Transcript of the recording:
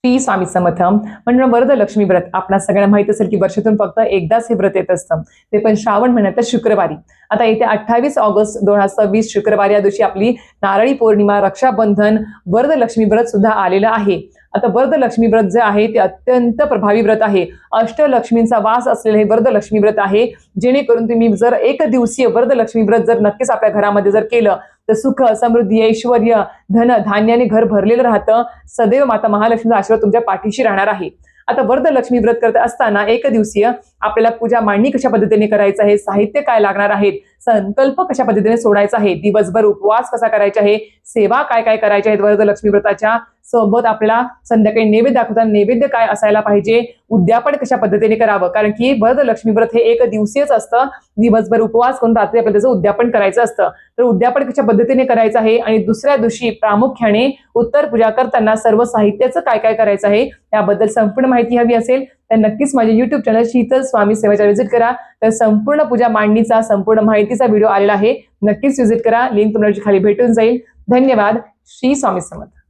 श्री स्वामी समर्थ. म्हणजे वरदलक्ष्मी व्रत आपल्या सगळ्यांना माहित असेल की वर्षातून फक्त एकदाच हे व्रत येत असतं, ते पण श्रावण महिन्यात शुक्रवारी. आता येत्या 28 ऑगस्ट 2026 शुक्रवारी या दिवशी आपली नारळी पौर्णिमा, रक्षाबंधन, वरदलक्ष्मी व्रत सुद्धा आलेलं आहे. आता वरदलक्ष्मी व्रत जे आहे ते अत्यंत प्रभावी व्रत आहे. अष्टलक्ष्मींचा वास असलेले हे वरदलक्ष्मी व्रत आहे. जेणेकरून तुम्ही जर एक दिवसीय वरदलक्ष्मी व्रत जर नक्कीच आपल्या घरामध्ये जर केलं तर सुख, समृद्धी, ऐश्वर, धन धान्याने घर भरलेलं राहतं. सदैव माता महालक्ष्मीचा आशीर्वाद तुमच्या पाठीशी राहणार आहे. आता वरदलक्ष्मी व्रत करत असताना एक दिवसीय आपल्याला पूजा मांडणी कशा पद्धतीने करायचं आहे, साहित्य काय लागणार आहेत, संकल्प कशा पद्धतीने सोडायचा आहे, दिवसभर उपवास कसा करायचा आहे, सेवा काय काय करायच्या आहेत वरदलक्ष्मी व्रताच्या सोबत आपल्याला संध्याकाळी नैवेद्य दाखवताना नैवेद्य काय असायला पाहिजे, उद्यापन कशा पद्धतीने करावं, कारण की वरदलक्ष्मी व्रत हे एक दिवसीयच असतं. दिवसभर उपवास करून रात्री आपल्याला त्याचं उद्यापन करायचं असतं. तर उद्यापन कशा पद्धतीने करायचं आहे आणि दुसऱ्या दिवशी प्रामुख्याने उत्तर पूजा करताना सर्व साहित्याचं काय काय करायचं आहे याबद्दल संपूर्ण माहिती हवी असेल तर नक्कीच माझे YouTube चॅनल शीतल स्वामी सेवाच्या व्हिजिट करा. तर संपूर्ण पूजा मांडणीचा संपूर्ण माहितीचा व्हिडिओ आलेला आहे, नक्कीच व्हिजिट करा. लिंक तुम्हाला खाली भेटून जाईल. धन्यवाद. श्री स्वामी समर्थ.